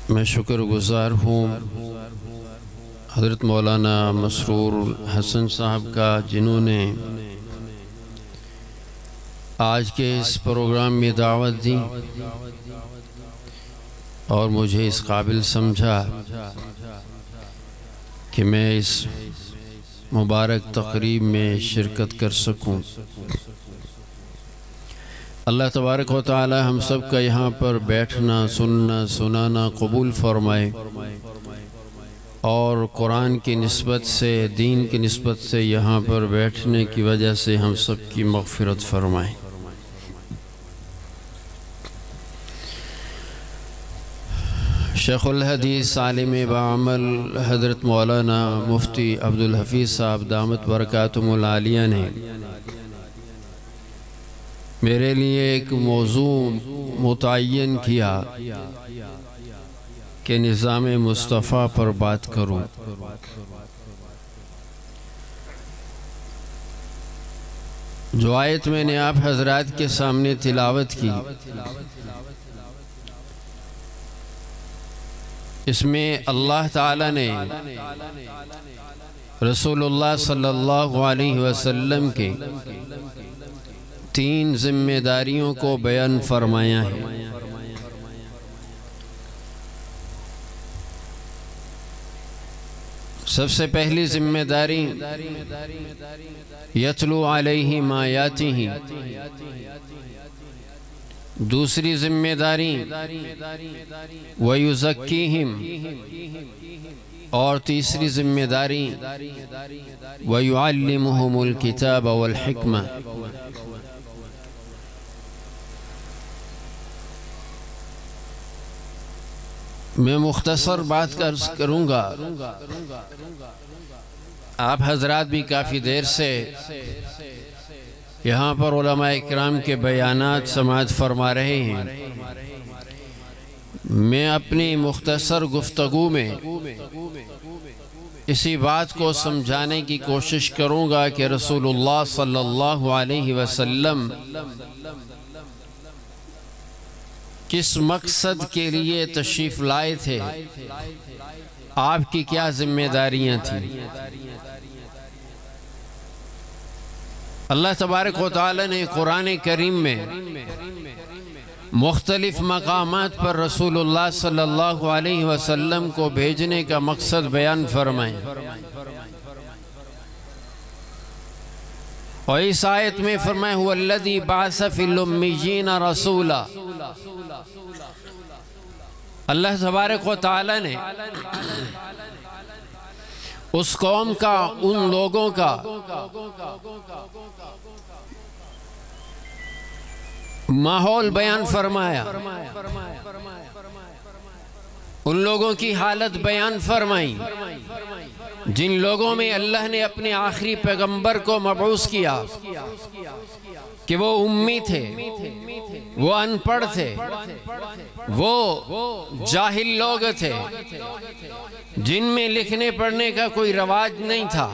میں شکر گزار ہوں حضرت مولانا مسرور حسن صاحب کا، جنہوں نے آج کے اس پروگرام میں دعوت دی اور مجھے اس قابل سمجھا کہ میں اس مبارک تقریب میں شرکت کر سکوں۔ اللہ تبارک و تعالی ہم سب کا یہاں پر بیٹھنا، سننا، سنانا قبول فرمائے، اور قرآن کی نسبت سے، دین کی نسبت سے یہاں پر بیٹھنے کی وجہ سے ہم سب کی مغفرت فرمائے۔ شیخ الحدیث عالم بعمل حضرت مولانا مفتی عبدالحفیظ صاحب دامت برکاتہم العالیہ نے میرے لیے ایک موضوع متعین کیا کہ نظام مصطفیٰ پر بات کروں۔ جو آیت میں نے آپ حضرات کے سامنے تلاوت کی، اس میں اللہ تعالی نے رسول اللہ صلی اللہ علیہ وسلم کے 3 ذمہ داریوں کو بیان فرمایا ہے۔ سب سے پہلی ذمہ داری یتلو علیہم آیاتہ، دوسری ذمہ داری ویزکیہم، اور تیسری ذمہ داری ویعلمہم الکتاب والحکمہ۔ میں مختصر بات کروں گا، آپ حضرات بھی کافی دیر سے یہاں پر علماء اکرام کے بیانات سماعت فرما رہے ہیں۔ میں اپنی مختصر گفتگو میں اسی بات کو سمجھانے کی کوشش کروں گا کہ رسول اللہ صلی اللہ علیہ وسلم کس مقصد کے لیے تشریف لائے تھے، آپ کی کیا ذمہ داریاں تھیں۔ اللہ تبارک و تعالی نے قرآن کریم میں مختلف مقامات پر رسول اللہ صلی اللہ علیہ وسلم کو بھیجنے کا مقصد بیان فرمائے، اور اس آیت میں فرمائے هو الذی بعث فی الامیین رسولا۔ اللہ تبارک و تعالی نے اس قوم کا، ان لوگوں کا ماحول بیان فرمایا، ان لوگوں کی حالت بیان فرمائی جن لوگوں میں اللہ نے اپنے آخری پیغمبر کو مبعوث کیا کہ وہ امی تھے، وہ ان پڑھ تھے، وہ جاہل لوگ تھے، جن میں لکھنے پڑھنے کا کوئی رواج نہیں تھا،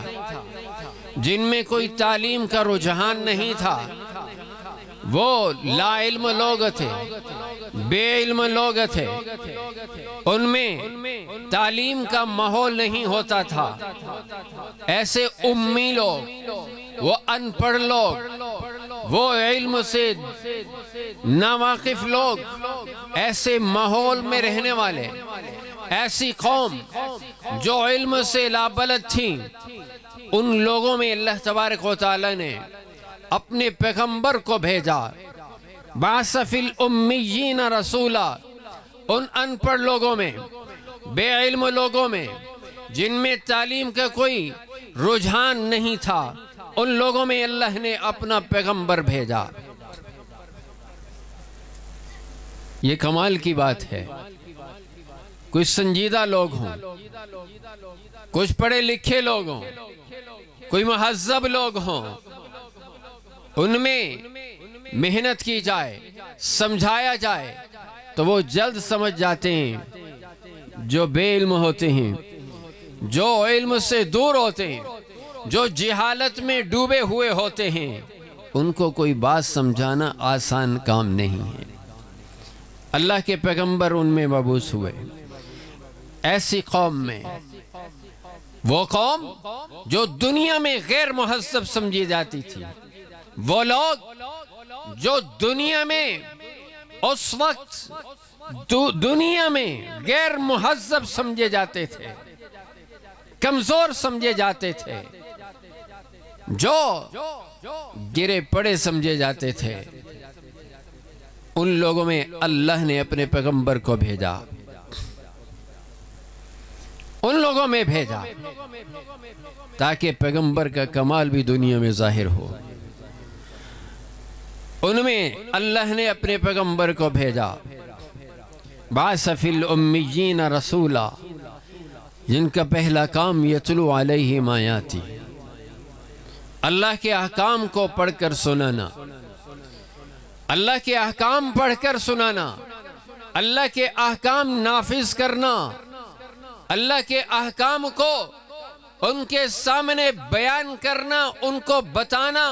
جن میں کوئی تعلیم کا رجحان نہیں تھا، وہ لا علم لوگ تھے، بے علم لوگ تھے، ان میں تعلیم کا ماحول نہیں ہوتا تھا۔ ایسے امی لوگ، وہ ان پڑھ لوگ، وہ علم سے ناواقف لوگ، ایسے ماحول میں رہنے والے، ایسی قوم جو علم سے لابلد تھیں، ان لوگوں میں اللہ تبارک و تعالی نے اپنے پیغمبر کو بھیجا۔ بعث فی الامیین رسولا، ان ان پڑھ لوگوں میں، بے علم لوگوں میں، جن میں تعلیم کا کوئی رجحان نہیں تھا، ان لوگوں میں اللہ نے اپنا پیغمبر بھیجا۔ یہ کمال کی بات ہے۔ کچھ سنجیدہ لوگ ہوں، کچھ پڑھے لکھے لوگ ہوں، کوئی مہذب لوگ ہوں، ان میں محنت کی جائے، سمجھایا جائے تو وہ جلد سمجھ جاتے ہیں۔ جو بے علم ہوتے ہیں، جو علم سے دور ہوتے ہیں، جو جہالت میں ڈوبے ہوئے ہوتے ہیں، ان کو کوئی بات سمجھانا آسان کام نہیں ہے۔ اللہ کے پیغمبر ان میں مبعوث ہوئے، ایسی قوم میں، وہ قوم جو دنیا میں غیر مہذب سمجھی جاتی تھی، وہ لوگ جو دنیا میں اس وقت دنیا میں غیر مہذب سمجھے جاتے تھے، کمزور سمجھے جاتے تھے، جو گرے پڑے سمجھے جاتے تھے، ان لوگوں میں اللہ نے اپنے پیغمبر کو بھیجا، ان لوگوں میں بھیجا تاکہ پیغمبر کا کمال بھی دنیا میں ظاہر ہو۔ ان میں اللہ نے اپنے پیغمبر کو بھیجا، بعث فی الامیین رسولا، جن کا پہلا کام یتلو علیہم آیاتی، اللہ کے احکام کو پڑھ کر سنانا، اللہ کے احکام پڑھ کر سنانا، اللہ کے احکام نافذ کرنا، اللہ کے احکام کو ان کے سامنے بیان کرنا، ان کو بتانا،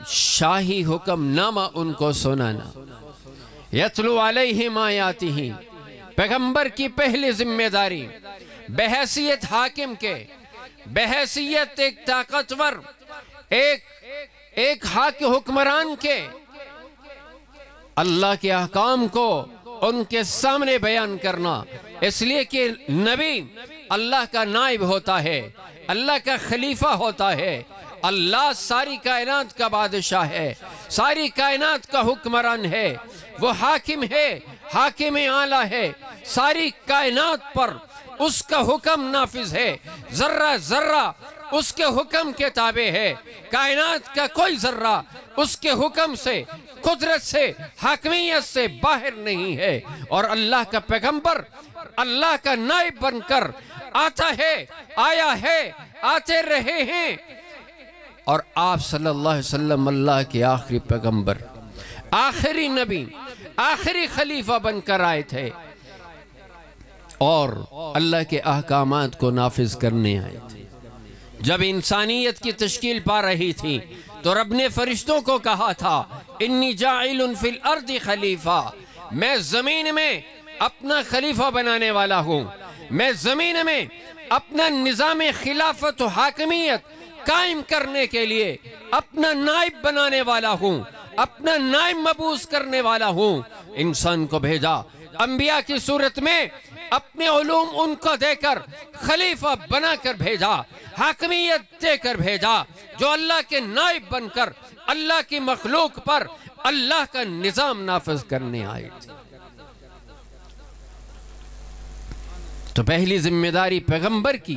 شاہی حکم نامہ ان کو سنانا۔ یتلو علیہم آیاتہ، پیغمبر کی پہلی ذمہ داری بحیثیت حاکم کے، بحیثیت ایک طاقتور، ایک حکمران کے، اللہ کے احکام کو ان کے سامنے بیان کرنا، اس لیے کہ نبی اللہ کا نائب ہوتا ہے، اللہ کا خلیفہ ہوتا ہے، اللہ ساری کائنات کا بادشاہ ہے، ساری کائنات کا حکمران ہے، وہ حاکم ہے، حاکم اعلیٰ ہے، ساری کائنات پر اس کا حکم نافذ ہے، ذرہ ذرہ اس کے حکم کے تابع ہے، کائنات کا کوئی ذرہ اس کے حکم سے، قدرت سے، حاکمیت سے باہر نہیں ہے، اور اللہ کا پیغمبر اللہ کا نائب بن کر آتا ہے، آیا ہے، آتے رہے ہیں، اور آپ صلی اللہ علیہ وسلم اللہ کے آخری پیغمبر، آخری نبی، آخری خلیفہ بن کر آئے تھے، اور اللہ کے احکامات کو نافذ کرنے آئے تھے۔ جب انسانیت کی تشکیل پا رہی تھی تو رب نے فرشتوں کو کہا تھا، انی جاعل فی الارض خلیفہ، میں زمین میں اپنا خلیفہ بنانے والا ہوں، میں زمین میں اپنا نظام خلافت و حاکمیت قائم کرنے کے لیے اپنا نائب بنانے والا ہوں، اپنا نائب مبعوث کرنے والا ہوں۔ انسان کو بھیجا انبیاء کی صورت میں، اپنے علوم ان کو دے کر خلیفہ بنا کر بھیجا، حاکمیت دے کر بھیجا، جو اللہ کے نائب بن کر اللہ کی مخلوق پر اللہ کا نظام نافذ کرنے آئے تھے۔ تو پہلی ذمہ داری پیغمبر کی،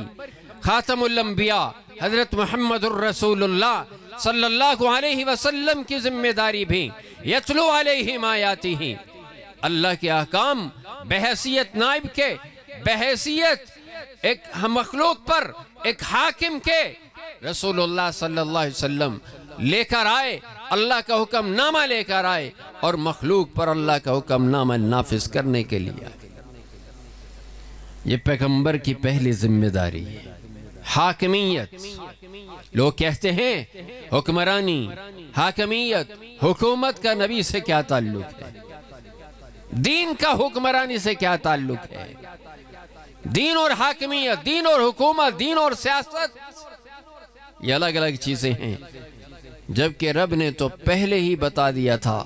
خاتم الانبیاء حضرت محمد الرسول اللہ صلی اللہ علیہ وسلم کی ذمہ داری بھی یتلو علیہم آیاتہ، اللہ کے احکام بحیثیت نائب کے، بحیثیت ایک مخلوق پر ایک حاکم کے، رسول اللہ صلی اللہ علیہ وسلم لے کر آئے، اللہ کا حکم نامہ لے کر آئے، اور مخلوق پر اللہ کا حکم نامہ نافذ کرنے کے لیے آئے۔ یہ پیغمبر کی پہلی ذمہ داری ہے۔ حاکمیت، لوگ کہتے ہیں حکمرانی، حاکمیت، حکومت کا نبی سے کیا تعلق ہے؟ دین کا حکمرانی سے کیا تعلق ہے؟ دین اور حاکمیت، دین اور حکومت، دین اور سیاست، یہ الگ الگ چیزیں ہیں، جبکہ رب نے تو پہلے ہی بتا دیا تھا،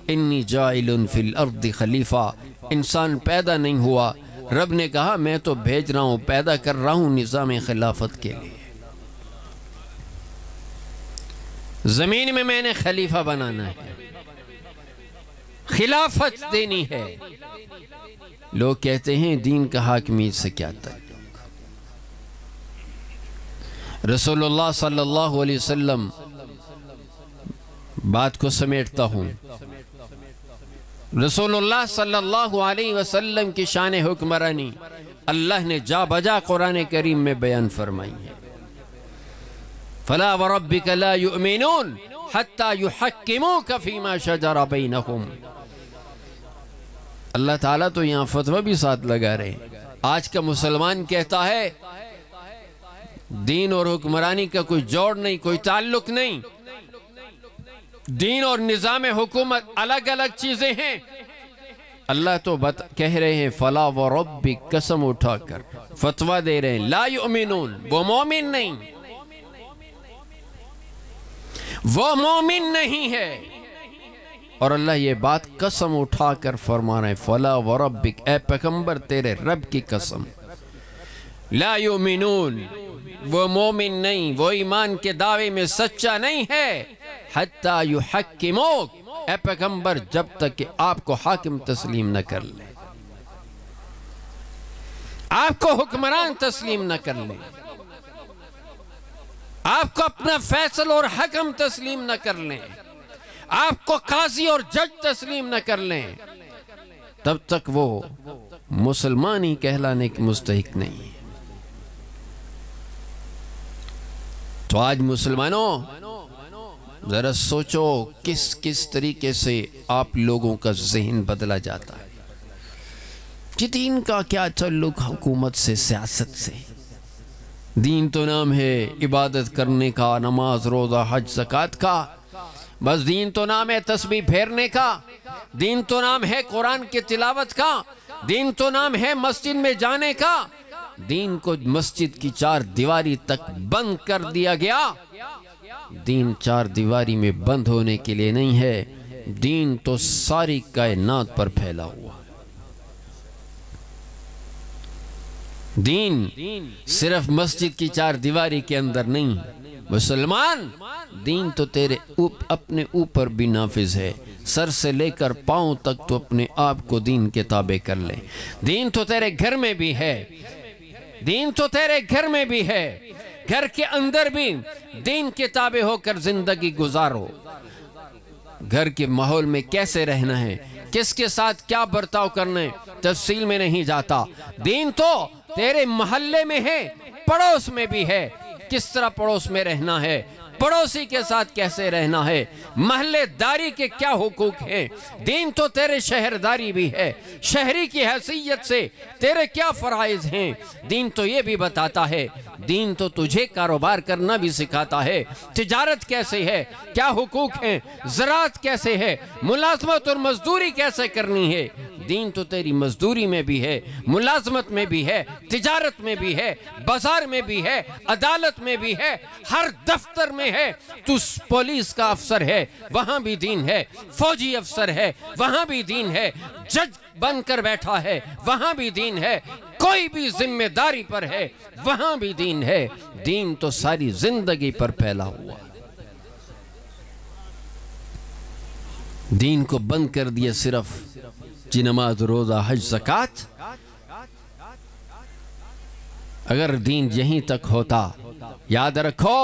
انی جاعل فی الارض خلیفہ۔ انسان پیدا نہیں ہوا، رب نے کہا میں تو بھیج رہا ہوں، پیدا کر رہا ہوں نظام خلافت کے لیے، زمین میں نے خلیفہ بنانا ہے، خلافت دینی ہے۔ لوگ کہتے ہیں دین کا حاکمیت سے کیا تعلق؟ رسول اللہ صلی اللہ علیہ وسلم، بات کو سمیٹتا ہوں، رسول اللہ صلی اللہ علیہ وسلم کی شان حکمرانی اللہ نے جا بجا قرآن کریم میں بیان فرمائی ہے۔ فَلَا وَرَبِّكَ لَا يُؤْمِنُونَ حَتَّى يُحَكِّمُوكَ فِي مَا شَجَرَ بَيْنَهُمْ۔ اللہ تعالیٰ تو یہاں فتویٰ بھی ساتھ لگا رہے ہیں۔ آج کا مسلمان کہتا ہے دین اور حکمرانی کا کوئی جوڑ نہیں، کوئی تعلق نہیں، دین اور نظام حکومت الگ الگ چیزیں ہیں۔ اللہ تو کہہ رہے ہیں فلا وربک، قسم اٹھا کر فتویٰ دے رہے ہیں لا یؤمنون، وہ مومن نہیں، وہ مومن نہیں ہے۔ اور اللہ یہ بات قسم اٹھا کر فرما رہے ہیں فلا وربک، اے پیغمبر تیرے رب کی قسم، لا یؤمنون، وہ مومن نہیں، وہ ایمان کے دعوے میں سچا نہیں ہے، حتی یحکموک، اے پیغمبر جب تک کہ آپ کو حاکم تسلیم نہ کر لے، آپ کو حکمران تسلیم نہ کر لے، آپ کو اپنا فیصل اور حکم تسلیم نہ کر لیں، آپ کو قاضی اور جج تسلیم نہ کر لیں، تب تک وہ مسلمان ہی کہلانے کے مستحق نہیں ہے۔ تو آج مسلمانوں ذرا سوچو کس طریقے سے آپ لوگوں کا ذہن بدلا جاتا ہے کہ دین کا کیا تعلق حکومت سے، سیاست سے؟ دین تو نام ہے عبادت کرنے کا، نماز روزہ حج زکوٰۃ کا، بس دین تو نام ہے تسبیح پھیرنے کا، دین تو نام ہے قرآن کی تلاوت کا، دین تو نام ہے مسجد میں جانے کا۔ دین کو مسجد کی چار دیواری تک بند کر دیا گیا۔ دین چار دیواری میں بند ہونے کے لیے نہیں ہے، دین تو ساری کائنات پر پھیلا ہوا۔ دین صرف مسجد کی چار دیواری کے اندر نہیں، مسلمان دین تو تیرے اپنے اوپر بھی نافذ ہے، سر سے لے کر پاؤں تک تو اپنے آپ کو دین کے تابع کر لے۔ دین تو تیرے گھر میں بھی ہے، دین تو تیرے گھر میں بھی ہے، گھر کے اندر بھی دین کے تابع ہو کر زندگی گزارو۔ گھر کے ماحول میں کیسے رہنا ہے، کس کے ساتھ کیا برتاؤ کرنا ہے، تفصیل میں نہیں جاتا۔ دین تو تیرے محلے میں ہے، پڑوس میں بھی ہے، کس طرح پڑوس میں رہنا ہے، پڑوسی کے ساتھ کیسے رہنا ہے، محلے داری کے کیا حقوق ہیں۔ دین تو تیرے شہرداری بھی ہے، شہری کی حیثیت سے تیرے کیا فرائض ہیں۔ دین تو یہ بھی بتاتا ہے، دین تو تجھے کاروبار کرنا بھی سکھاتا ہے، تجارت کیسے ہے، کیا حقوق ہیں، زراعت کیسے ہے، ملازمت اور مزدوری کیسے کرنی ہے۔ دین تو تیری مزدوری میں بھی ہے، ملازمت میں بھی ہے، تجارت میں بھی ہے، بازار میں بھی ہے، عدالت میں بھی ہے، ہر دفتر میں ہے۔ تو پولیس کا افسر ہے، وہاں بھی دین ہے، فوجی افسر ہے، وہاں بھی دین ہے، جج بن کر بیٹھا ہے، وہاں بھی دین ہے، کوئی بھی ذمہ داری پر ہے، وہاں بھی دین ہے۔ دین تو ساری زندگی پر پھیلا ہوا۔ دین کو بند کر دیا صرف جی نماز روزہ حج زکوٰۃ۔ اگر دین یہیں تک ہوتا، یاد رکھو،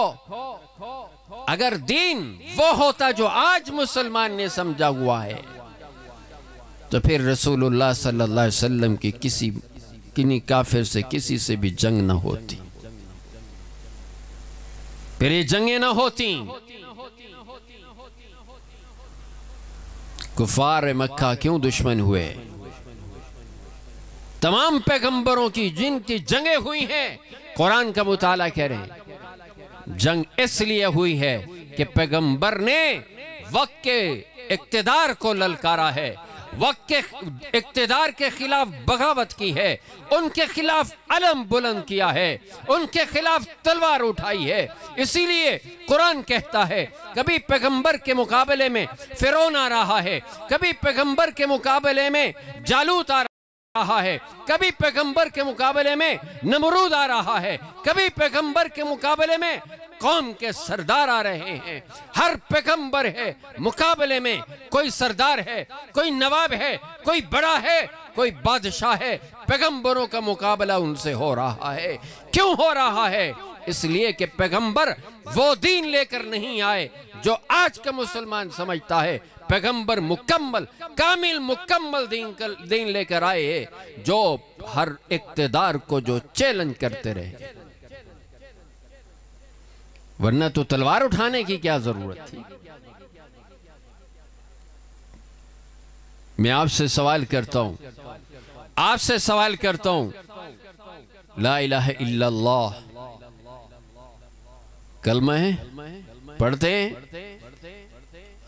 اگر دین وہ ہوتا جو آج مسلمان نے سمجھا ہوا ہے، تو پھر رسول اللہ صلی اللہ علیہ وسلم کی کسی کافر سے کسی سے بھی جنگ نہ ہوتی، پھر یہ جنگیں نہ ہوتی۔ کفار مکہ کیوں دشمن ہوئے؟ تمام پیغمبروں کی جن کی جنگیں ہوئی ہیں، قرآن کا مطالعہ کہہ رہے ہیں، جنگ اس لیے ہوئی ہے کہ پیغمبر نے وقت کے اقتدار کو للکارا ہے، وقت کے اقتدار کے خلاف بغاوت کی ہے، ان کے خلاف علم بلند کیا ہے، ان کے خلاف تلوار اٹھائی ہے۔ اسی لیے قرآن کہتا ہے کبھی پیغمبر کے مقابلے میں فرعون آ رہا ہے، کبھی پیغمبر کے مقابلے میں جالوت آ رہا ہے، کبھی پیغمبر کے مقابلے میں نمرود آ رہا ہے، کبھی پیغمبر کے مقابلے میں قوم کے سردار آ رہے ہیں۔ ہر پیغمبر ہے مقابلے میں کوئی سردار ہے، کوئی نواب ہے، کوئی بڑا ہے، کوئی بادشاہ ہے۔ پیغمبروں کا مقابلہ ان سے ہو رہا ہے۔ کیوں ہو رہا ہے؟ اس لیے کہ پیغمبر وہ دین لے کر نہیں آئے جو آج کا مسلمان سمجھتا ہے۔ پیغمبر مکمل کامل مکمل دین لے کر آئے ہیں جو ہر اقتدار کو جو چیلنج کرتے رہے، ورنہ تو تلوار اٹھانے کی کیا ضرورت تھی؟ میں آپ سے سوال کرتا ہوں، آپ سے سوال کرتا ہوں، لا الہ الا اللہ کلمہ ہے، پڑھتے ہیں؟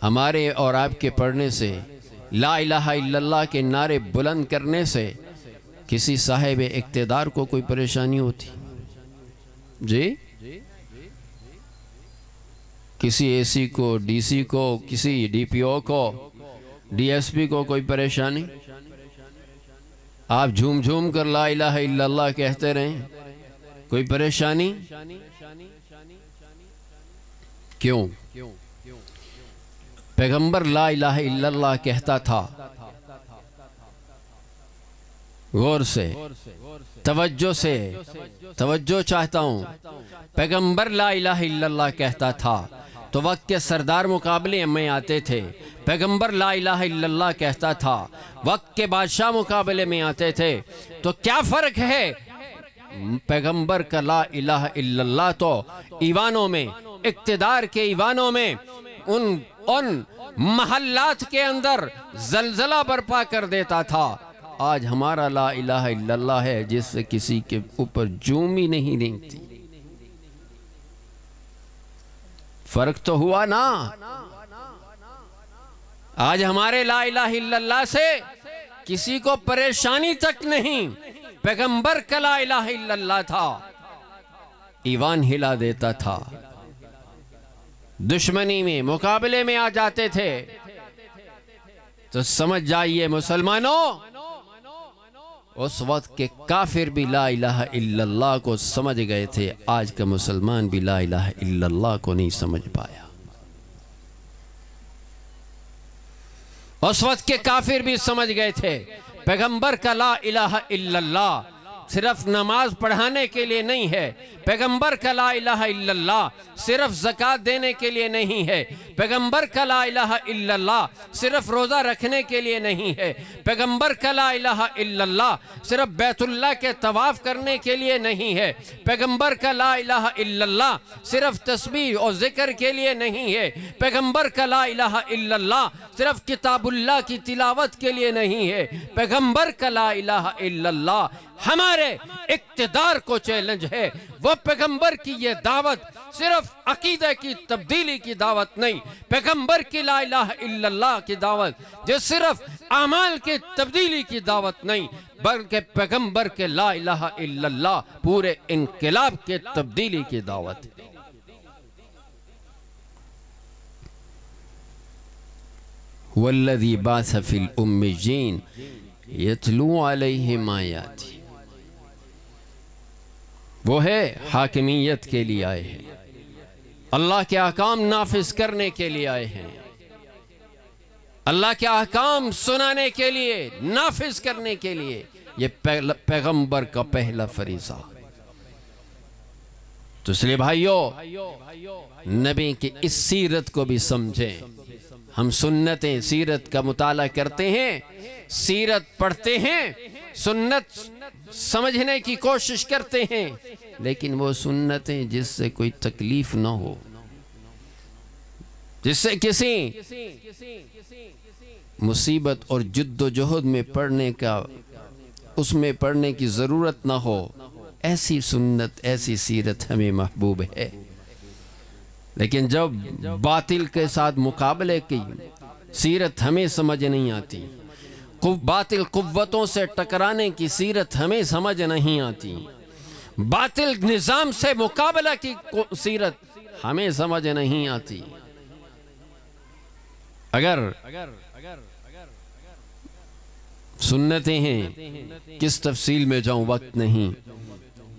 ہمارے اور آپ کے پڑھنے سے لا الہ الا اللہ کے نعرے بلند کرنے سے کسی صاحب اقتدار کو کوئی پریشانی ہوتی؟ جی؟ کسی اے سی کو، ڈی سی کو، کسی ڈی پی او کو، ڈی ایس پی کو کوئی پریشانی؟ آپ جھوم جھوم کر لا الہ الا اللہ کہتے رہیں، کوئی پریشانی؟ کیوں؟ پیغمبر لا الہ الا اللہ کہتا تھا، غور سے، توجہ سے، توجہ چاہتا ہوں، پیغمبر لا الہ الا اللہ کہتا تھا تو وقت کے سردار مقابلے میں آتے تھے۔ پیغمبر لا الہ الا اللہ کہتا تھا، وقت کے بادشاہ مقابلے میں آتے تھے۔ تو کیا فرق ہے؟ پیغمبر کا لا الہ الا اللہ تو ایوانوں میں، اقتدار کے ایوانوں میں، ان محلات کے اندر زلزلہ برپا کر دیتا تھا۔ آج ہمارا لا الہ الا اللہ ہے جس سے کسی کے اوپر جوم ہی نہیں رینگتی۔ فرق تو ہوا نا؟ آج ہمارے لا الہ الا اللہ سے کسی کو پریشانی تک نہیں۔ پیغمبر کا لا الہ الا اللہ تھا، ایوان ہلا دیتا تھا، دشمنی میں، مقابلے میں آ جاتے تھے۔ تو سمجھ جائیے مسلمانوں، اس وقت کے کافر بھی لا الہ الا اللہ کو سمجھ گئے تھے، آج کا مسلمان بھی لا الہ الا اللہ کو نہیں سمجھ پایا۔ اس وقت کے کافر بھی سمجھ گئے تھے پیغمبر کا لا الہ الا اللہ صرف نماز پڑھانے کے لیے نہیں ہے، پیغمبر کا لا الہ الا اللہ صرف زکوٰۃ دینے کے لیے نہیں ہے، پیغمبر کا لا الہ الا اللہ صرف روزہ رکھنے کے لیے نہیں ہے، پیغمبر کا لا الہ الا اللہ صرف بیت اللہ کے طواف کرنے کے لیے نہیں ہے، پیغمبر کا لا الہ الا اللہ صرف تسبیح اور ذکر کے لیے نہیں ہے، پیغمبر کا لا الہ الا اللہ صرف کتاب اللہ کی تلاوت کے لیے نہیں ہے، پیغمبر کا لا الہ الا اللہ ہمارے اقتدار کو چیلنج ہے۔ وہ پیغمبر کی یہ دعوت صرف عقیدہ کی تبدیلی کی دعوت نہیں، پیغمبر کی لا الہ الا اللہ کی دعوت جو صرف اعمال کی تبدیلی کی دعوت نہیں، بلکہ پیغمبر کے لا الہ الا اللہ پورے انقلاب کے تبدیلی کی دعوت ہے۔ والذی بعث فی الأمیین یتلو علیہم آیاتی، وہ ہے حاکمیت کے لیے آئے ہیں، اللہ کے احکام نافذ کرنے کے لیے آئے ہیں، اللہ کے احکام سنانے کے لیے، نافذ کرنے کے لیے۔ یہ پیغمبر کا پہلا فریضہ۔ تو اس لیے بھائیو، نبی کی اس سیرت کو بھی سمجھیں۔ ہم سنتیں، سیرت کا مطالعہ کرتے ہیں، سیرت پڑھتے ہیں، سنت سمجھنے کی کوشش کرتے ہیں، لیکن وہ سنتیں جس سے کوئی تکلیف نہ ہو، جس سے کسی مصیبت اور جد و جہد میں پڑھنے کا، اس میں پڑھنے کی ضرورت نہ ہو، ایسی سنت، ایسی سیرت ہمیں محبوب ہے۔ لیکن جب باطل کے ساتھ مقابلے کی سیرت ہمیں سمجھ نہیں آتی، باطل قوتوں سے ٹکرانے کی سیرت ہمیں سمجھ نہیں آتی، باطل نظام سے مقابلہ کی سیرت ہمیں سمجھ نہیں آتی، اگر سنتیں ہیں، کس تفصیل میں جاؤں، وقت نہیں،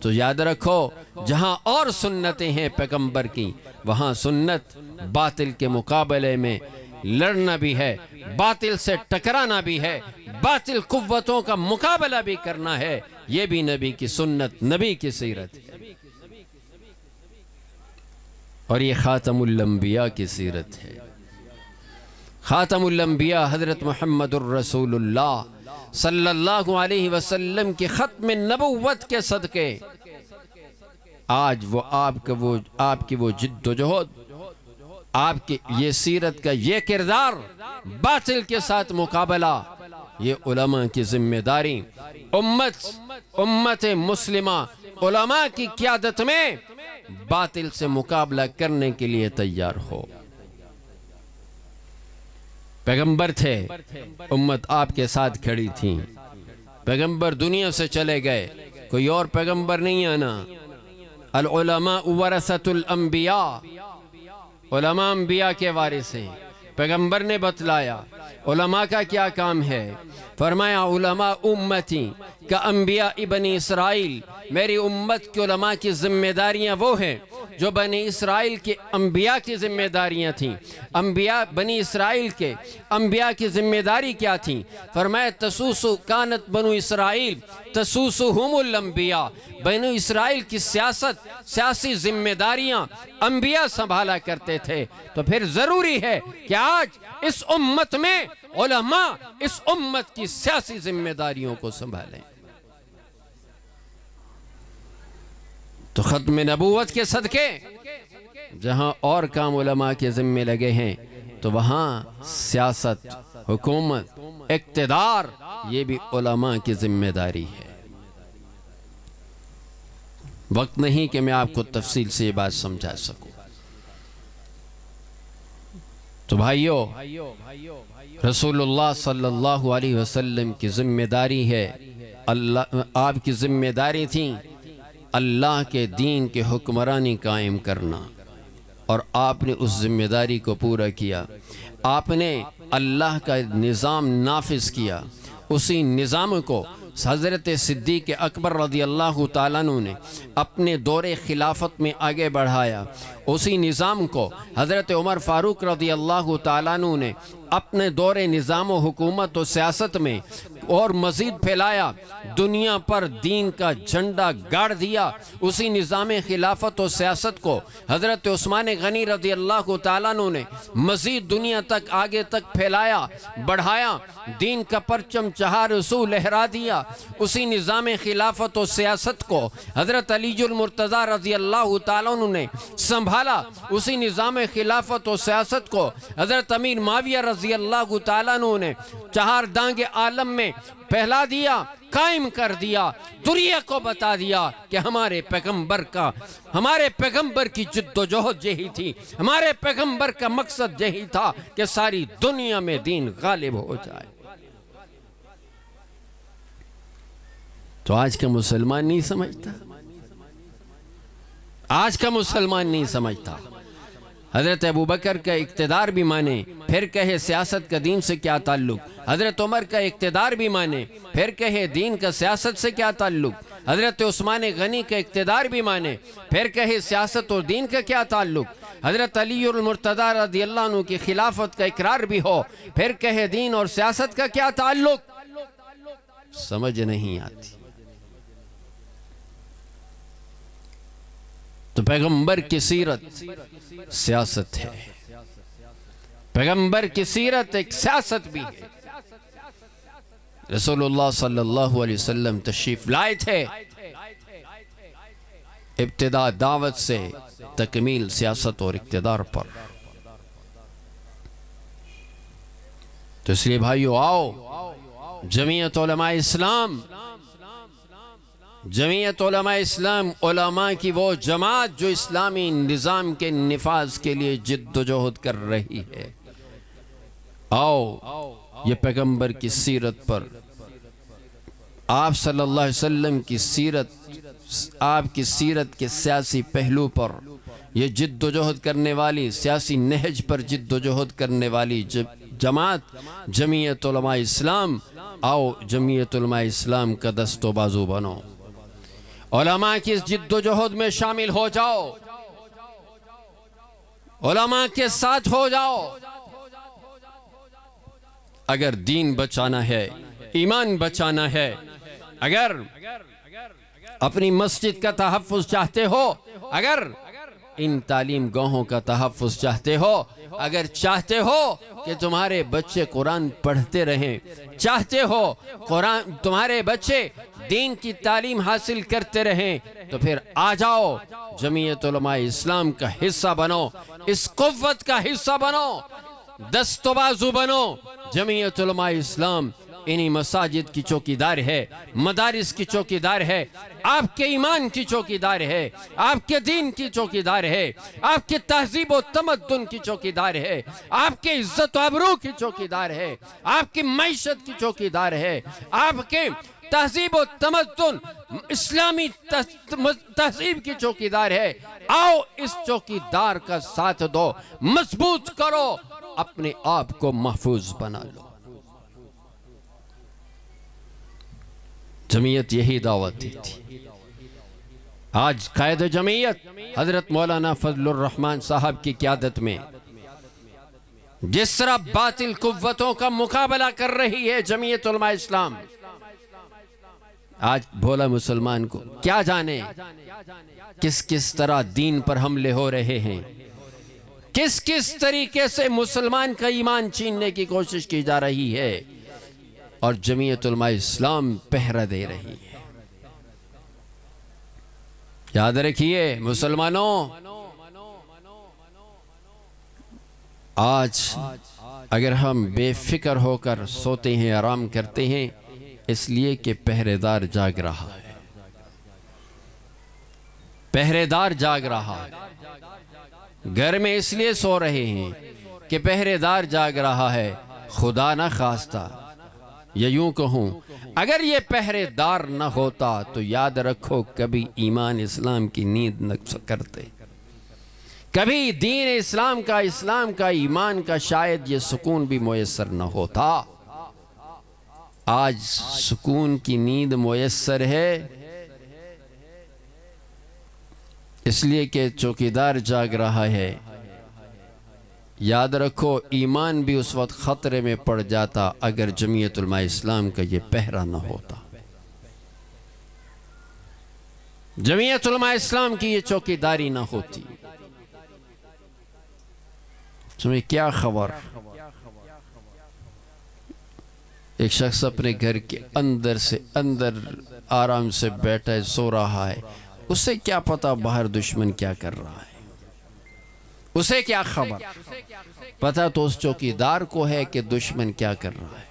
تو یاد رکھو جہاں اور سنتیں ہیں پیغمبر کی، وہاں سنت باطل کے مقابلے میں لڑنا بھی ہے، باطل سے ٹکرانا بھی ہے، باطل قوتوں کا مقابلہ بھی کرنا ہے۔ یہ بھی نبی کی سنت، نبی کی سیرت ہے، اور یہ خاتم الانبیاء کی سیرت ہے۔ خاتم الانبیاء حضرت محمد الرسول اللہ صلی اللہ علیہ وسلم کی ختم نبوت کے صدقے آج وہ آپ کی وہ جد و جہد، آپ کی یہ سیرت کا یہ کردار، باطل کے ساتھ مقابلہ، یہ علماء کی ذمہ داری، امت مسلمہ علماء کی قیادت میں باطل سے مقابلہ کرنے کے لیے تیار ہو۔ پیغمبر تھے، امت آپ کے ساتھ کھڑی تھی، پیغمبر دنیا سے چلے گئے، کوئی اور پیغمبر نہیں آنا۔ العلماء ورثۃ الانبیاء، علماء انبیاء کے وارث ہیں۔ پیغمبر نے بتلایا علماء کا کیا کام ہے، فرمایا علماء امتی کا انبیاء بنی اسرائیل، میری امت کے علماء کی ذمہ داریاں وہ ہیں جو بنی اسرائیل کے انبیاء کی ذمہ داریاں تھیں۔ انبیاء بنی اسرائیل کے انبیاء کی ذمہ داری کیا تھیں؟ فرمایا تسوسو کانت بنو اسرائیل تسوسوہم الانبیاء، بنو اسرائیل کی سیاسی ذمہ داریاں انبیاء سنبھالا کرتے تھے۔ تو پھر ضروری ہے کہ آج اس امت میں علماء اس امت کی سیاسی ذمہ داریوں کو سنبھالیں۔ تو ختم نبوت کے صدقے جہاں اور کام علماء کے ذمہ لگے ہیں تو وہاں سیاست، حکومت، اقتدار یہ بھی علماء کی ذمہ داری ہے۔ وقت نہیں کہ میں آپ کو تفصیل سے یہ بات سمجھا سکوں۔ تو بھائیو، رسول اللہ صلی اللہ علیہ وسلم کی ذمہ داری ہے، آپ کی ذمہ داری تھی اللہ کے دین کے حکمرانی قائم کرنا، اور آپ نے اس ذمہ داری کو پورا کیا۔ آپ نے اللہ کا نظام نافذ کیا، اسی نظام کو حضرت صدیق اکبر رضی اللہ تعالیٰ عنہ نے اپنے دور خلافت میں آگے بڑھایا، اسی نظام کو حضرت عمر فاروق رضی اللہ تعالیٰ عنہ نے اپنے دور نظام و حکومت و سیاست میں اور مزید پھیلایا، دنیا پر دین کا جھنڈا گاڑ دیا۔ اسی نظام خلافت و سیاست کو حضرت عثمان غنی رضی اللہ تعالیٰ عنہ نے مزید دنیا تک آگے تک پھیلایا، بڑھایا، دین کا پرچم چہار سو لہرا دیا۔ اسی نظام خلافت و سیاست کو حضرت علی المرتضیٰ رضی اللہ تعالیٰ عنہ نے سنبھالا، اسی نظام خلافت و سیاست کو حضرت امیر معاویہ رضی اللہ تعالیٰ عنہ نے چہار دانگ عالم میں پھیلا دیا، قائم کر دیا، دنیا کو بتا دیا کہ ہمارے پیغمبر کی جد و جہد یہی تھی، ہمارے پیغمبر کا مقصد یہی تھا کہ ساری دنیا میں دین غالب ہو جائے۔ تو آج کا مسلمان نہیں سمجھتا، آج کا مسلمان نہیں سمجھتا۔ حضرت ابوبکر کا اقتدار بھی مانے، پھر کہے سیاست کا دین سے کیا تعلق۔ حضرت عمر کا اقتدار بھی مانے، پھر کہے دین کا سیاست سے کیا تعلق۔ حضرت عثمان غنی کا اقتدار بھی مانے، پھر کہے سیاست اور دین کا کیا تعلق۔ حضرت علی المرتضیٰ رضی اللہ عنہ کی خلافت کا اقرار بھی ہو، پھر کہے دین اور سیاست کا کیا تعلق۔ سمجھ نہیں آتی۔ تو پیغمبر کی سیرت سیاست ہے، پیغمبر کی سیرت ایک سیاست بھی ہے۔ رسول اللہ صلی اللہ علیہ وسلم تشریف لائے تھے، ابتدا دعوت سے تکمیل سیاست اور اقتدار پر۔ تو اس لیے بھائیو آؤ، جمعیت علماء اسلام، جمعیت علماء اسلام، علماء کی وہ جماعت جو اسلامی نظام کے نفاذ کے لیے جد و جہد کر رہی ہے، آؤ یہ پیغمبر کی سیرت پر، آپ صلی اللہ علیہ وسلم کی سیرت، آپ کی سیرت کے سیاسی پہلو پر یہ جد و جہد کرنے والی، سیاسی نہج پر جد و جہد کرنے والی جماعت جمعیت علماء اسلام، آؤ جمعیت علماء اسلام کا دست و بازو بنو، علماء کی اس جد و جہد میں شامل ہو جاؤ، علماء کے ساتھ ہو جاؤ۔ اگر دین بچانا ہے، ایمان بچانا ہے، اگر اپنی مسجد کا تحفظ چاہتے ہو، اگر ان تعلیم گاہوں کا تحفظ چاہتے ہو، اگر چاہتے ہو کہ تمہارے بچے قرآن پڑھتے رہیں، چاہتے ہو تمہارے بچے دین کی تعلیم حاصل کرتے رہیں، تو پھر آ جاؤ جمعیت علماء اسلام کا حصہ بنو، اس قوت کا حصہ بنو، دست و بازو بنو۔ جمعیت علماء اسلام انہی مساجد کی چوکیدار ہے، مدارس کی چوکیدار ہے، آپ کے ایمان کی چوکیدار ہے، آپ کے دین کی چوکیدار ہے، آپ کے تہذیب و تمدن کی چوکیدار ہے، آپ کے عزت و آبرو کی چوکیدار ہے، آپ کی معیشت کی چوکیدار ہے، آپ کے تہذیب و تمدن اسلامی تہذیب کی چوکیدار ہے۔ آؤ اس چوکیدار کا ساتھ دو، مضبوط کرو، اپنے آپ کو محفوظ بنا لو۔ جمعیت یہی دعوت دی تھی۔ آج قائد جمعیت حضرت مولانا فضل الرحمن صاحب کی قیادت میں جس طرح باطل قوتوں کا مقابلہ کر رہی ہے جمعیت علماء اسلام، آج بھولا مسلمان کو کیا جانے کس طرح دین پر حملے ہو رہے ہیں، کس طریقے سے مسلمان کا ایمان چھیننے کی کوشش کی جا رہی ہے، اور جمعیت علماء اسلام پہرہ دے رہی ہے۔ یاد رکھیے مسلمانوں، آج اگر ہم بے فکر ہو کر سوتے ہیں، آرام کرتے ہیں، اس لیے کہ پہرے دار جاگ رہا ہے، پہرے دار جاگ رہا ہے۔ گھر میں اس لیے سو رہے ہیں کہ پہرے دار جاگ رہا ہے، خدا نہ خواستہ، یا یوں کہوں اگر یہ پہرے دار نہ ہوتا تو یاد رکھو کبھی ایمان اسلام کی نیند نہ کرتے، کبھی دین اسلام کا ایمان کا شاید یہ سکون بھی میسر نہ ہوتا۔ آج سکون کی نیند میسر ہے، اس لیے کہ چوکیدار جاگ رہا ہے۔ یاد رکھو ایمان بھی اس وقت خطرے میں پڑ جاتا اگر جمعیت علماء اسلام کا یہ پہرہ نہ ہوتا، جمعیت علماء اسلام کی یہ چوکیداری نہ ہوتی۔ تمہیں کیا خبر، ایک شخص اپنے گھر کے اندر آرام سے بیٹھا ہے، سو رہا ہے، اسے کیا پتا باہر دشمن کیا کر رہا ہے، اسے کیا خبر، پتا تو اس چوکیدار کو ہے کہ دشمن کیا کر رہا ہے،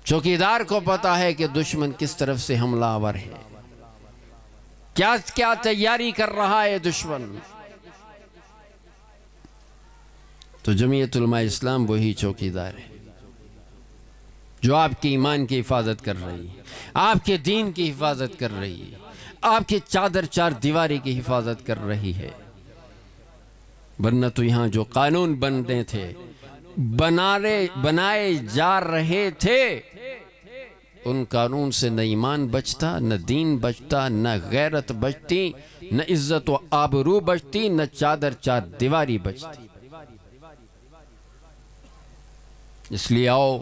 چوکیدار کو پتا ہے کہ دشمن کس طرف سے حملہ آور ہے، کیا تیاری کر رہا ہے دشمن۔ تو جمعیت علماء اسلام وہی چوکیدار ہے جو آپ کے ایمان کی حفاظت کر رہی ہے، آپ کے دین کی حفاظت کر رہی ہے، آپ کے چار دیواری کی حفاظت کر رہی ہے۔ ورنہ تو یہاں جو قانون بنتے تھے، بنائے جا رہے تھے، ان قانون سے نہ ایمان بچتا، نہ دین بچتا، نہ غیرت بچتی، نہ عزت و آبرو بچتی، نہ چار دیواری بچتی۔ اس لیے آؤ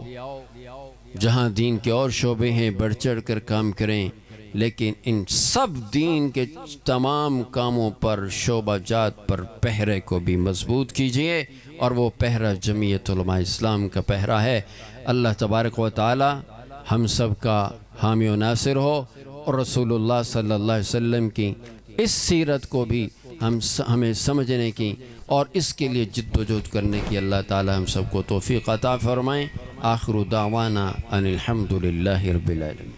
جہاں دین کے اور شعبے ہیں بڑھ چڑھ کر کام کریں، لیکن ان سب دین کے تمام کاموں پر، شعبہ جات پر پہرے کو بھی مضبوط کیجئے، اور وہ پہرہ جمعیت علماء اسلام کا پہرہ ہے۔ اللہ تبارک و تعالی ہم سب کا حامی و ناصر ہو، اور رسول اللہ صلی اللہ علیہ وسلم کی اس سیرت کو بھی ہمیں سمجھنے کی اور اس کے لیے جد و جہد کرنے کی اللہ تعالی ہم سب کو توفیق عطا فرمائیں۔ آخر دعوانا ان الحمدللہ رب العالمین۔